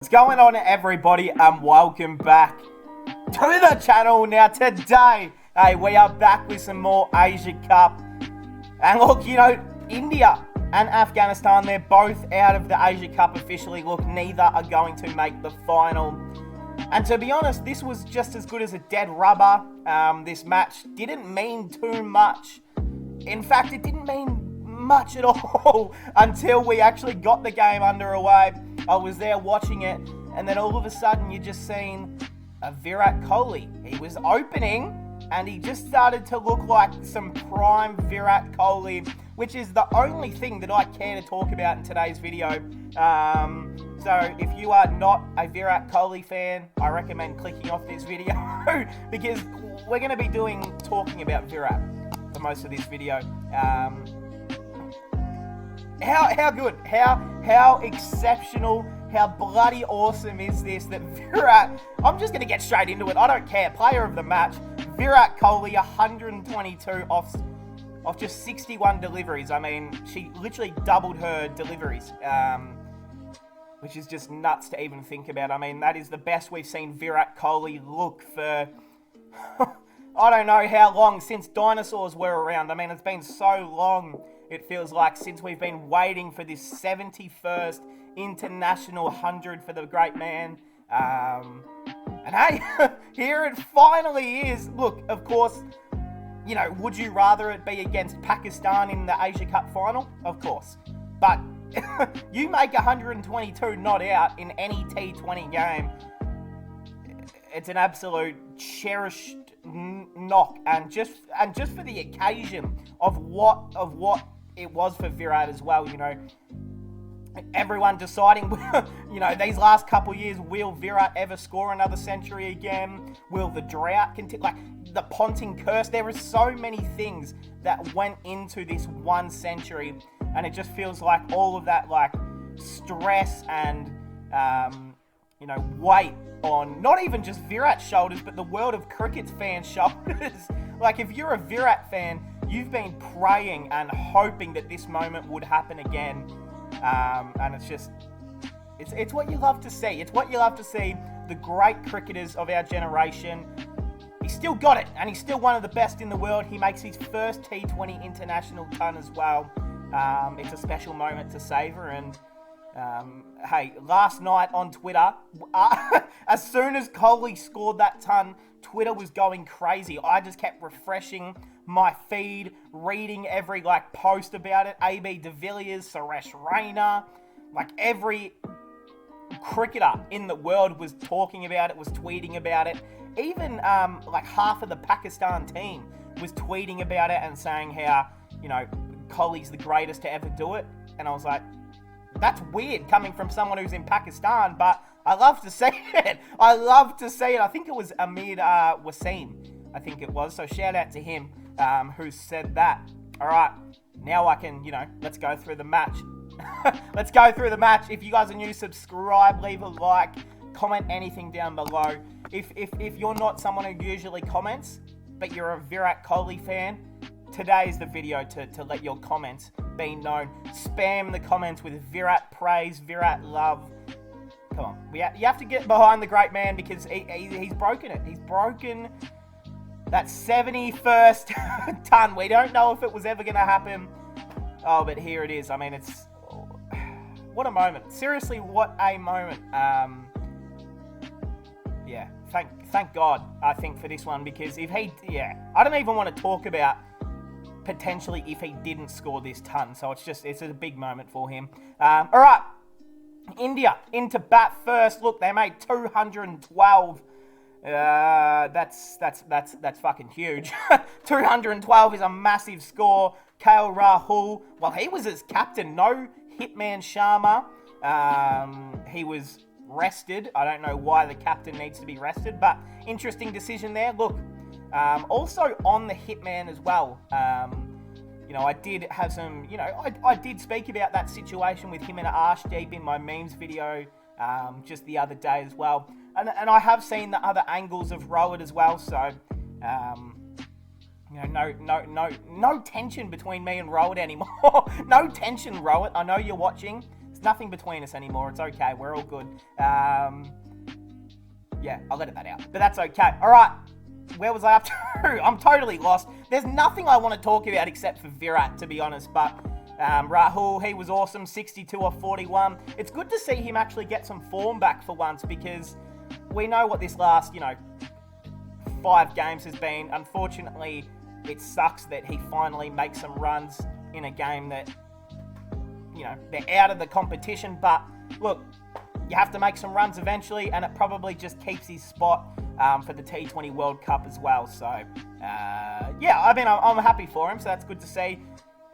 What's going on, everybody, and welcome back to the channel. Now today, we are back with some more Asia Cup. And look, India and Afghanistan, they're both out of the Asia Cup officially. Look, neither are going to make the final. And to be honest, this was just as good as a dead rubber. This match didn't mean too much. In fact, it didn't mean much at all until we actually got the game underway. I was there watching it, and then all of a sudden you're just seeing a Virat Kohli. He was opening, and he just started to look like some prime Virat Kohli, which is the only thing that I care to talk about in today's video. So if you are not a Virat Kohli fan, I recommend clicking off this video because we're going to be talking about Virat for most of this video. How good, how exceptional, how bloody awesome is this that Virat, I'm just going to get straight into it, I don't care, player of the match, Virat Kohli, 122 off just 61 deliveries. I mean, she literally doubled her deliveries, which is just nuts to even think about. I mean, that is the best we've seen Virat Kohli look for, I don't know how long, since dinosaurs were around. I mean, it's been so long. It feels like since we've been waiting for this 71st International 100 for the great man. And hey, here it finally is. Look, of course, would you rather it be against Pakistan in the Asia Cup final? Of course. But you make 122 not out in any T20 game. It's an absolute cherished knock, and just for the occasion of what it was for Virat as well, everyone deciding, these last couple years, will Virat ever score another century again? Will the drought continue? Like the Ponting curse, there are so many things that went into this one century, and it just feels like all of that stress and weight on not even just Virat's shoulders, but the world of cricket's fans' shoulders. Like, if you're a Virat fan, you've been praying and hoping that this moment would happen again. And it's what you love to see. It's what you love to see. The great cricketers of our generation. He's still got it, and he's still one of the best in the world. He makes his first T20 international ton as well. It's a special moment to savour, and hey, last night on Twitter, as soon as Kohli scored that ton, Twitter was going crazy. I just kept refreshing my feed, reading every post about it. AB de Villiers, Suresh Raina, every cricketer in the world was talking about it, was tweeting about it. Even half of the Pakistan team was tweeting about it and saying how, Kohli's the greatest to ever do it. And I was like, that's weird coming from someone who's in Pakistan, but I love to see it. I love to see it. I think it was Amir Wasim, I think it was. So shout out to him who said that. All right, now I can, let's go through the match. Let's go through the match. If you guys are new, subscribe, leave a like, comment anything down below. If you're not someone who usually comments, but you're a Virat Kohli fan, today's the video to let your comments be known. Spam the comments with Virat praise, Virat love. Come on, you have to get behind the great man because he's broken it. He's broken that 71st ton. We don't know if it was ever going to happen. Oh, but here it is. I mean, what a moment. Seriously, what a moment. Yeah, thank God, I think, for this one, because I don't even want to talk about potentially if he didn't score this ton. So it's a big moment for him. All right, India into bat first. Look, they made 212. That's fucking huge. 212 is a massive score. KL Rahul, well, he was as captain. No Hitman Sharma. He was rested. I don't know why the captain needs to be rested, but interesting decision there. Look, also on the Hitman as well. I did have some, I did speak about that situation with him and Arshdeep in my memes video just the other day as well. And I have seen the other angles of Rohit as well, so no tension between me and Rohit anymore. No tension, Rohit. I know you're watching. There's nothing between us anymore. It's okay. We're all good. Yeah, I'll let that out. But that's okay. All right. Where was I up to? I'm totally lost. There's nothing I want to talk about except for Virat, to be honest. But Rahul, he was awesome. 62 off 41. It's good to see him actually get some form back for once, because we know what this last, 5 games has been. Unfortunately, it sucks that he finally makes some runs in a game that, they're out of the competition. But look, you have to make some runs eventually, and it probably just keeps his spot for the T20 World Cup as well. So, I'm happy for him, so that's good to see.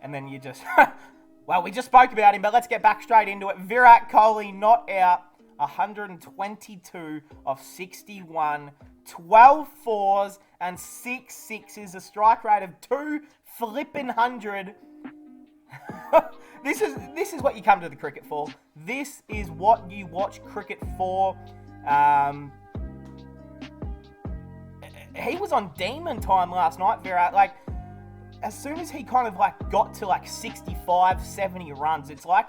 And then you just, well, we just spoke about him, but let's get back straight into it. Virat Kohli not out, 122 of 61, 12 fours and 6 sixes, a strike rate of 200. This is what you come to the cricket for. This is what you watch cricket for. He was on demon time last night, Virat. Like, as soon as he kind of got to 65, 70 runs, it's like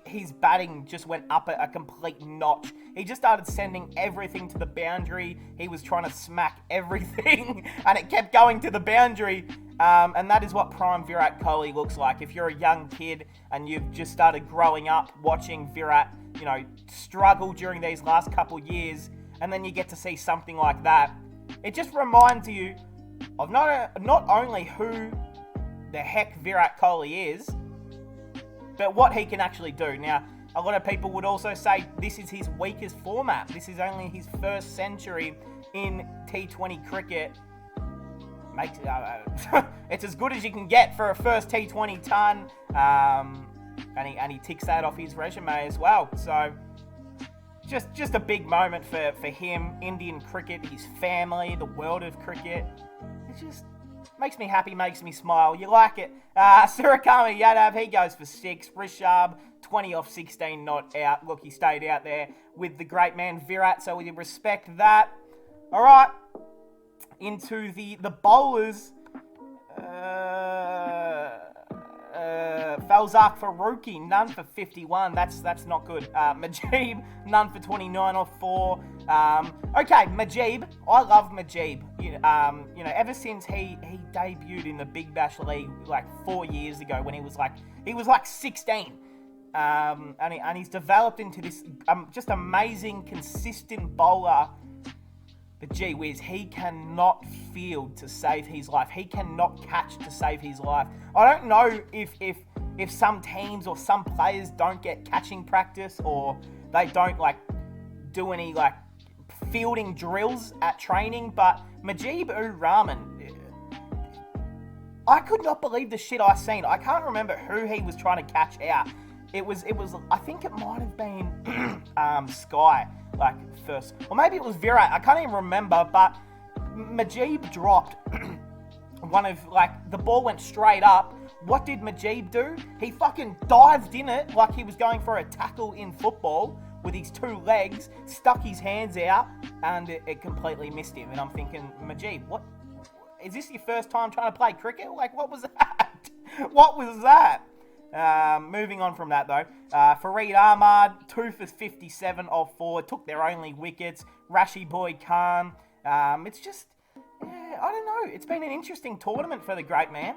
his batting just went up a complete notch. He just started sending everything to the boundary. He was trying to smack everything, and it kept going to the boundary. And that is what prime Virat Kohli looks like. If you're a young kid and you've just started growing up watching Virat, struggle during these last couple years, and then you get to see something like that, it just reminds you of not only who the heck Virat Kohli is, but what he can actually do. Now, a lot of people would also say this is his weakest format. This is only his first century in T20 cricket. It's as good as you can get for a first T20 ton, and he ticks that off his resume as well. So, just a big moment for him, Indian cricket, his family, the world of cricket. It just makes me happy, makes me smile. You like it. Surakami Yadav, he goes for 6. Rishabh, 20 off 16, not out. Look, he stayed out there with the great man Virat, so we respect that. All right, into the bowlers. Falzak Faruqi, none for 51. That's not good. Majib, none for 29 off 4. Okay, Majib. I love Majib. Ever since he debuted in the Big Bash League 4 years ago, when he was 16. And he's developed into this just amazing, consistent bowler. But gee whiz, he cannot field to save his life. He cannot catch to save his life. I don't know if some teams or some players don't get catching practice, or they don't do any fielding drills at training. But Mujib-ur Rahman, I could not believe the shit I seen. I can't remember who he was trying to catch out. It was. I think it might have been Sky. First, or maybe it was Virat. I can't even remember. But Majib dropped one of the ball went straight up. What did Majib do? He fucking dived in it like he was going for a tackle in football with his 2 legs, stuck his hands out, and it completely missed him. And I'm thinking, Majib, what? Is this your first time trying to play cricket? What was that? What was that? Moving on from that though, Fareed Ahmad, 2 for 57 off 4, took their only wickets. Rashi Boy Khan, it's just, I don't know, it's been an interesting tournament for the great man.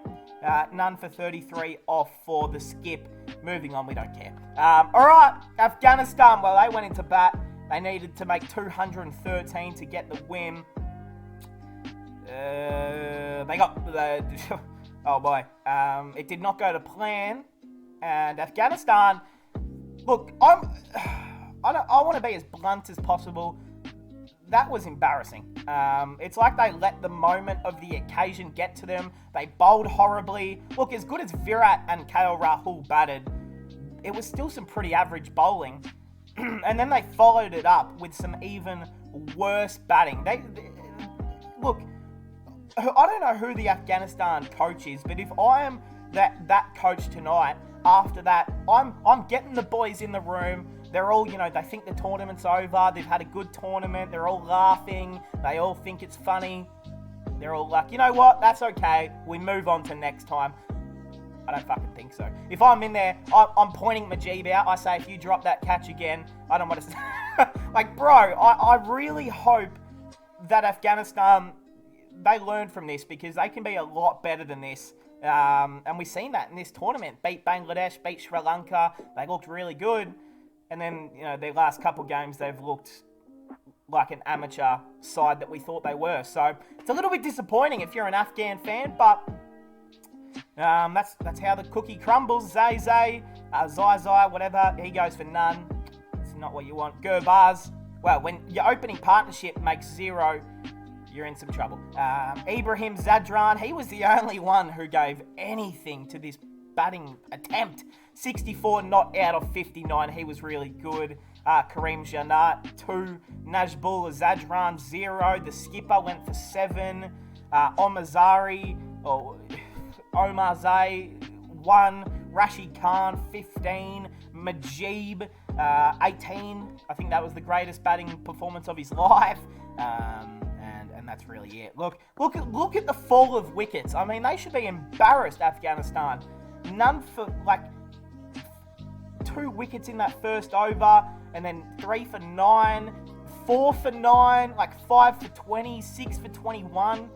None for 33 off 4, the skip. Moving on, we don't care. Alright, Afghanistan, well, they went into bat. They needed to make 213 to get the win. They got the, oh boy, it did not go to plan. And Afghanistan, look, I want to be as blunt as possible. That was embarrassing. It's like they let the moment of the occasion get to them. They bowled horribly. Look, as good as Virat and KL Rahul batted, it was still some pretty average bowling. And then they followed it up with some even worse batting. Look, I don't know who the Afghanistan coach is, but if I am that coach tonight, after that, I'm getting the boys in the room. They're all, they think the tournament's over. They've had a good tournament. They're all laughing. They all think it's funny. They're all like, you know what? That's okay. We move on to next time. I don't fucking think so. If I'm in there, I'm pointing Majib out. I say, if you drop that catch again, I don't want to... like, bro, I really hope that Afghanistan, they learn from this, because they can be a lot better than this. And we've seen that in this tournament. Beat Bangladesh, beat Sri Lanka. They looked really good. And then, you know, their last couple games, they've looked like an amateur side that we thought they were. So it's a little bit disappointing if you're an Afghan fan, but that's how the cookie crumbles. Zai, Zai, whatever. He goes for none. It's not what you want. Gurbaz. Well, when your opening partnership makes 0, you're in some trouble. Ibrahim Zadran, he was the only one who gave anything to this batting attempt. 64 not out of 59. He was really good. Kareem Janat, 2. Najbul Zadran, 0. The skipper went for 7. Omar Zay, 1. Rashid Khan, 15. Majib, 18. I think that was the greatest batting performance of his life. And that's really it. Look at the fall of wickets. I mean, they should be embarrassed, Afghanistan. None for, 2 wickets in that first over, and then 3 for 9, 4 for 9, 5 for 20, 6 for 21.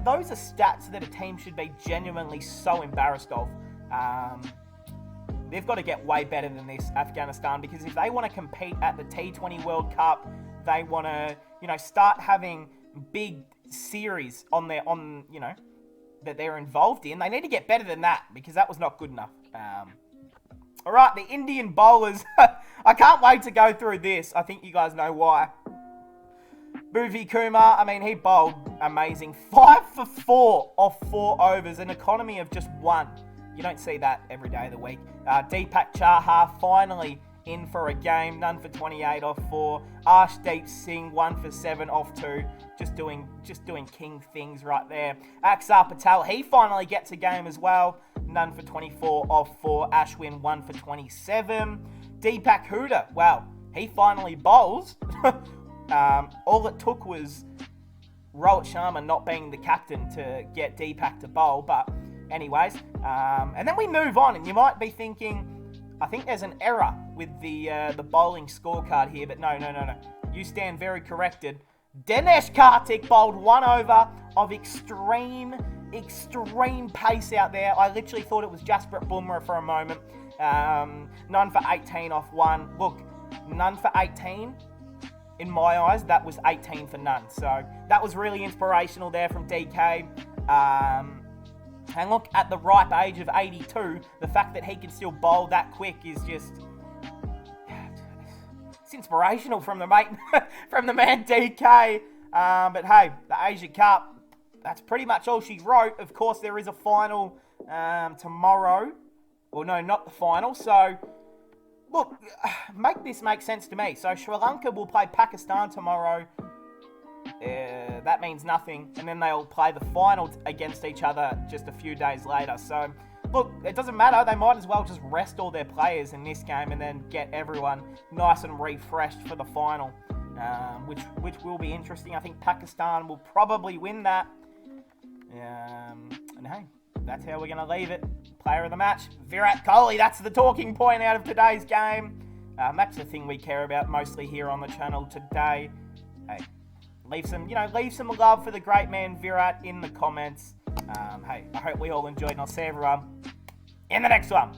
Those are stats that a team should be genuinely so embarrassed of. They've got to get way better than this, Afghanistan, because if they want to compete at the T20 World Cup, they want to, start having big series that they're involved in. They need to get better than that, because that was not good enough. All right, the Indian bowlers. I can't wait to go through this. I think you guys know why. Bhuvi Kumar, he bowled amazing. 5 for 4 off 4 overs, an economy of just 1. You don't see that every day of the week. Deepak Chahar finally in for a game. None for 28 off 4. Arshdeep Singh, 1 for 7 off 2. Just doing king things right there. Axar Patel, he finally gets a game as well. None for 24 off 4. Ashwin, 1 for 27. Deepak Huda, well, he finally bowls. All it took was Rohit Sharma not being the captain to get Deepak to bowl. But anyways, and then we move on, and you might be thinking, I think there's an error with the bowling scorecard here, but no. You stand very corrected. Dinesh Karthik bowled 1 over of extreme pace out there. I literally thought it was Jasprit Bumrah for a moment. None for 18 off 1. Look, none for 18. In my eyes, that was 18 for none. So that was really inspirational there from DK. And look, at the ripe age of 82, the fact that he can still bowl that quick is just... it's inspirational from the mate, from the man DK. But hey, the Asia Cup, that's pretty much all she wrote. Of course, there is a final tomorrow. Well, no, not the final. So, look, make this make sense to me. So, Sri Lanka will play Pakistan tomorrow. That means nothing. And then they'll play the final against each other just a few days later. So, look, it doesn't matter. They might as well just rest all their players in this game and then get everyone nice and refreshed for the final, which will be interesting. I think Pakistan will probably win that. And hey, that's how we're going to leave it. Player of the match, Virat Kohli. That's the talking point out of today's game. That's the thing we care about mostly here on the channel today. Hey, leave some love for the great man Virat in the comments. Hey, I hope we all enjoyed, and I'll see everyone in the next one.